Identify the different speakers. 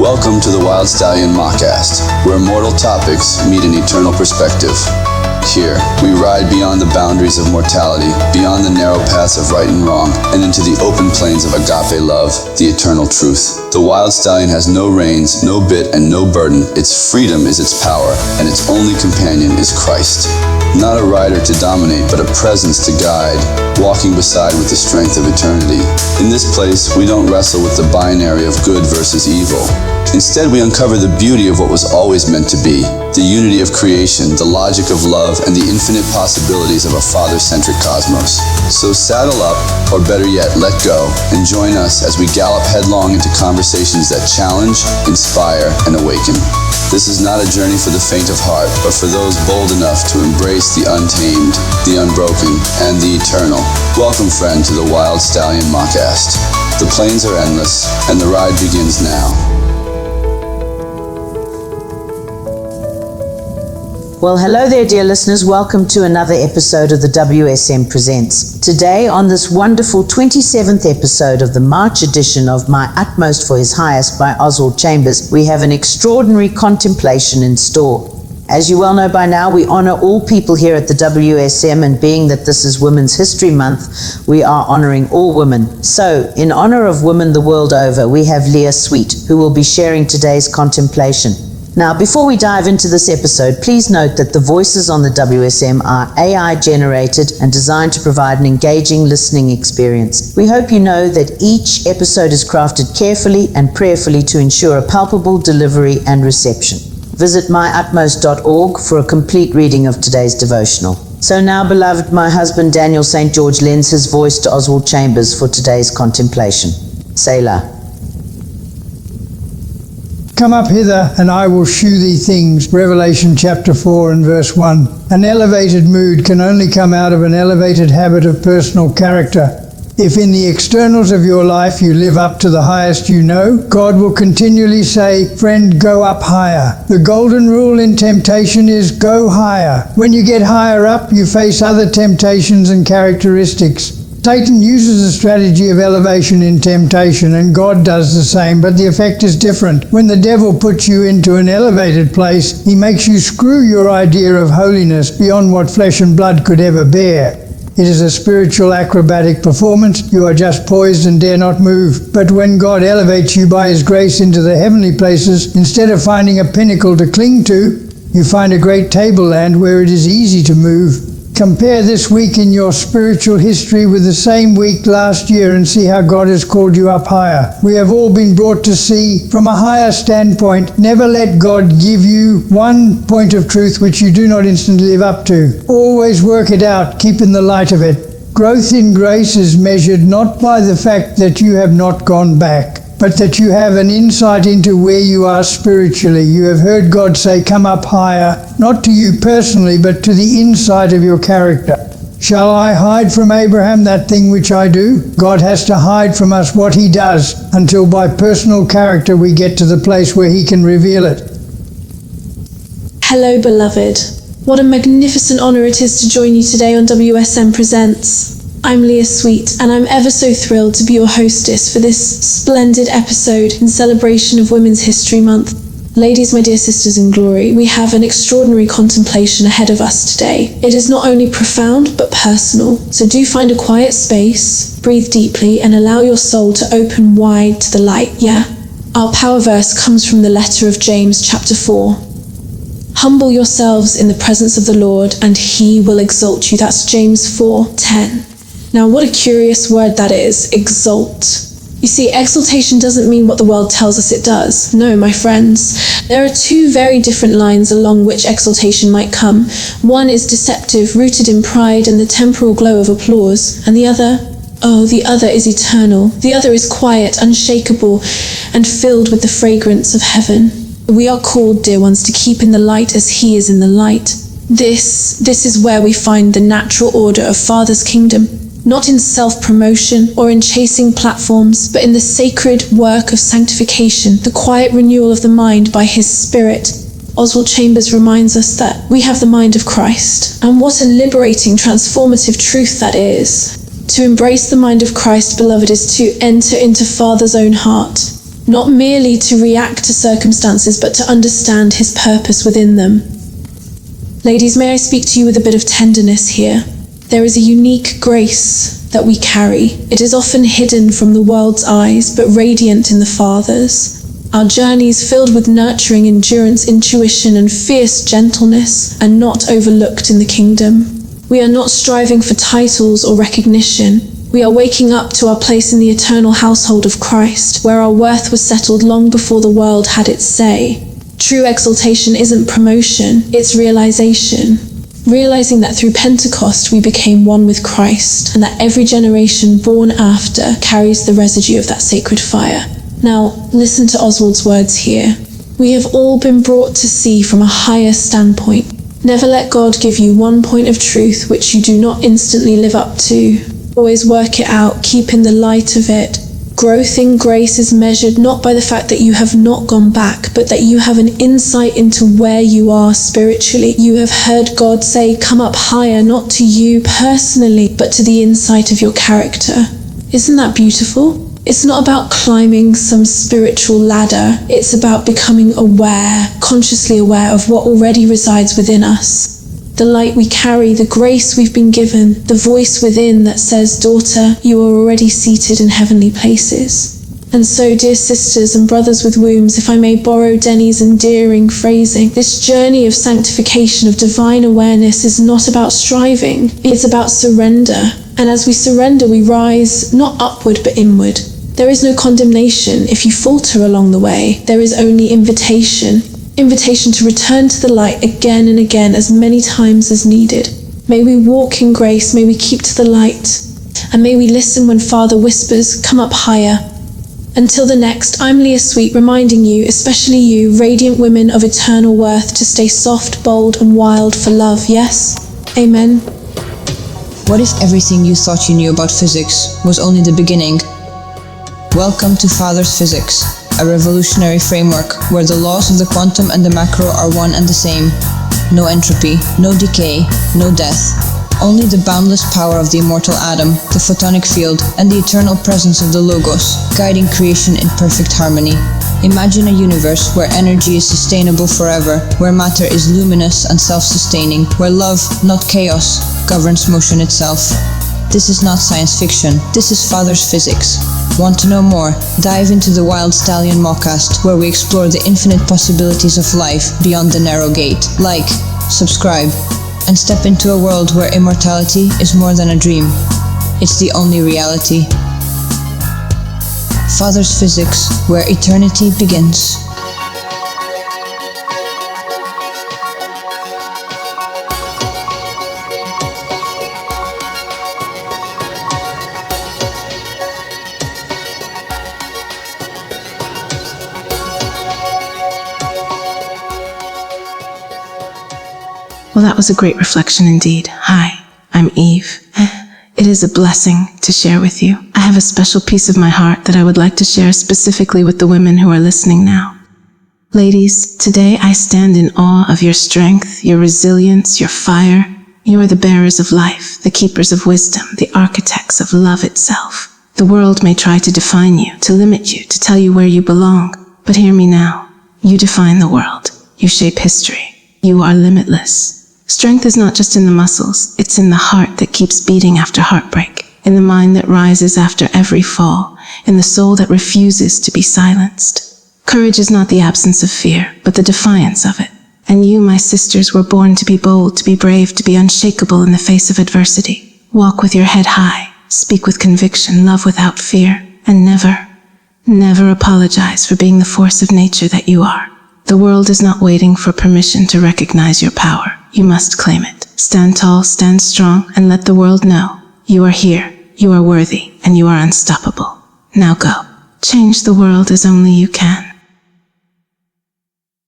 Speaker 1: Welcome to the Stallion Mockast, where mortal topics meet an eternal perspective. Here, we ride beyond the boundaries of mortality, beyond the narrow paths of right and wrong, and into the open plains of agape love, the eternal truth. The wild stallion has no reins, no bit, and no burden. Its freedom is its power, and its only companion is Christ. Not a rider to dominate, but a presence to guide, walking beside with the strength of eternity. In this place, we don't wrestle with the binary of good versus evil. Instead, we uncover the beauty of what was always meant to be, the unity of creation, the logic of love, and the infinite possibilities of a father-centric cosmos. So saddle up, or better yet, let go, and join us as we gallop headlong into conversations that challenge, inspire, and awaken. This is not a journey for the faint of heart, but for those bold enough to embrace the untamed, the unbroken, and the eternal. Welcome, friend, to the Wild Stallion Mockast. The plains are endless, and the ride begins now.
Speaker 2: Well, hello there, dear listeners. Welcome to another episode of the WSM Presents. Today, on this wonderful 27th episode of the March edition of My Utmost for His Highest by Oswald Chambers, we have an extraordinary contemplation in store. As you well know by now, we honor all people here at the WSM, and being that this is Women's History Month, we are honoring all women. So, in honor of women the world over, we have Leah Sweet, who will be sharing today's contemplation. Now, before we dive into this episode, please note that the voices on the WSM are AI generated and designed to provide an engaging listening experience. We hope you know that each episode is crafted carefully and prayerfully to ensure a palpable delivery and reception. Visit myutmost.org for a complete reading of today's devotional. So now, beloved, my husband Danial St lends his voice to Oswald Chambers for today's contemplation. Selah.
Speaker 3: Come up hither, and I will shew thee things. Revelation chapter 4 and verse 1. An elevated mood can only come out of an elevated habit of personal character. If in the externals of your life you live up to the highest you know, God will continually say, friend, go up higher. The golden rule in temptation is go higher. When you get higher up, you face other temptations and characteristics. Satan uses the strategy of elevation in temptation, and God does the same, but the effect is different. When the devil puts you into an elevated place, he makes you screw your idea of holiness beyond what flesh and blood could ever bear. It is a spiritual acrobatic performance. You are just poised and dare not move. But when God elevates you by His grace into the heavenly places, instead of finding a pinnacle to cling to, you find a great tableland where it is easy to move. Compare this week in your spiritual history with the same week last year and see how God has called you up higher. We have all been brought to see from a higher standpoint. Never let God give you one point of truth which you do not instantly live up to. Always work it out, keep in the light of it. Growth in grace is measured not by the fact that you have not gone back, but that you have an insight into where you are spiritually. You have heard God say, come up higher, not to you personally, but to the inside of your character. Shall I hide from Abraham that thing which I do? God has to hide from us what He does until by personal character we get to the place where He can reveal it.
Speaker 4: Hello, beloved. What a magnificent honor it is to join you today on WSM Presents. I'm Leah Sweet, and I'm ever so thrilled to be your hostess for this splendid episode in celebration of Women's History Month. Ladies, my dear sisters in glory, we have an extraordinary contemplation ahead of us today. It is not only profound, but personal. So do find a quiet space, breathe deeply, and allow your soul to open wide to the light, yeah? Our power verse comes from the letter of James chapter 4. Humble yourselves in the presence of the Lord, and He will exalt you. That's James 4:10. Now, what a curious word that is, exalt. You see, exaltation doesn't mean what the world tells us it does. No, my friends. There are two very different lines along which exaltation might come. One is deceptive, rooted in pride and the temporal glow of applause. And the other is eternal. The other is quiet, unshakable, and filled with the fragrance of heaven. We are called, dear ones, to keep in the light as He is in the light. This is where we find the natural order of Father's kingdom. Not in self-promotion or in chasing platforms, but in the sacred work of sanctification, the quiet renewal of the mind by His Spirit. Oswald Chambers reminds us that we have the mind of Christ. And what a liberating, transformative truth that is. To embrace the mind of Christ, beloved, is to enter into Father's own heart. not merely to react to circumstances, but to understand His purpose within them. Ladies, may I speak to you with a bit of tenderness here? There is a unique grace that we carry. It is often hidden from the world's eyes, but radiant in the Father's. Our journey is filled with nurturing endurance, intuition, and fierce gentleness, and not overlooked in the kingdom. We are not striving for titles or recognition. We are waking up to our place in the eternal household of Christ, where our worth was settled long before the world had its say. True exaltation isn't promotion, it's realization. Realizing that through Pentecost we became one with Christ, and that every generation born after carries the residue of that sacred fire. Now, listen to Oswald's words here. We have all been brought to see from a higher standpoint. Never let God give you one point of truth which you do not instantly live up to. Always work it out, keep in the light of it. Growth in grace is measured not by the fact that you have not gone back, but that you have an insight into where you are spiritually. You have heard God say, come up higher, not to you personally, but to the insight of your character. Isn't that beautiful? It's not about climbing some spiritual ladder. It's about becoming aware, consciously aware of what already resides within us. The light we carry, the grace we've been given, the voice within that says, daughter, you are already seated in heavenly places. And so, dear sisters and brothers with wombs, if I may borrow Denny's endearing phrasing, this journey of sanctification, of divine awareness is not about striving, it's about surrender. And as we surrender, we rise not upward but inward. There is no condemnation if you falter along the way. There is only invitation. Invitation to return to the light again and again, as many times as needed. May we walk in grace, may we keep to the light, and may we listen when Father whispers, come up higher. Until the next, I'm Leah Sweet, reminding you, especially you, radiant women of eternal worth, to stay soft, bold, and wild for love, yes? Amen.
Speaker 5: What if everything you thought you knew about physics was only the beginning? Welcome to Father's Physics, a revolutionary framework where the laws of the quantum and the macro are one and the same. No entropy, no decay, no death. Only the boundless power of the immortal atom, the photonic field, and the eternal presence of the Logos, guiding creation in perfect harmony. Imagine a universe where energy is sustainable forever, where matter is luminous and self-sustaining, where love, not chaos, governs motion itself. This is not science fiction, this is Father's Physics. Want to know more? Dive into the wild Stallion Mockast, where we explore the infinite possibilities of life beyond the narrow gate. Like, subscribe, and step into a world where immortality is more than a dream. It's the only reality. Father's Physics, where eternity begins.
Speaker 6: Well, that was a great reflection indeed. Hi, I'm Eve. It is a blessing to share with you. I have a special piece of my heart that I would like to share specifically with the women who are listening now. Ladies, today I stand in awe of your strength, your resilience, your fire. You are the bearers of life, the keepers of wisdom, the architects of love itself. The world may try to define you, to limit you, to tell you where you belong. But hear me now. You define the world. You shape history. You are limitless. Strength is not just in the muscles, it's in the heart that keeps beating after heartbreak, in the mind that rises after every fall, in the soul that refuses to be silenced. Courage is not the absence of fear, but the defiance of it. And you, my sisters, were born to be bold, to be brave, to be unshakable in the face of adversity. Walk with your head high, speak with conviction, love without fear, and never apologize for being the force of nature that you are. The world is not waiting for permission to recognize your power. You must claim it. Stand tall, stand strong, and let the world know. You are here, you are worthy, and you are unstoppable. Now go. Change the world as only you can.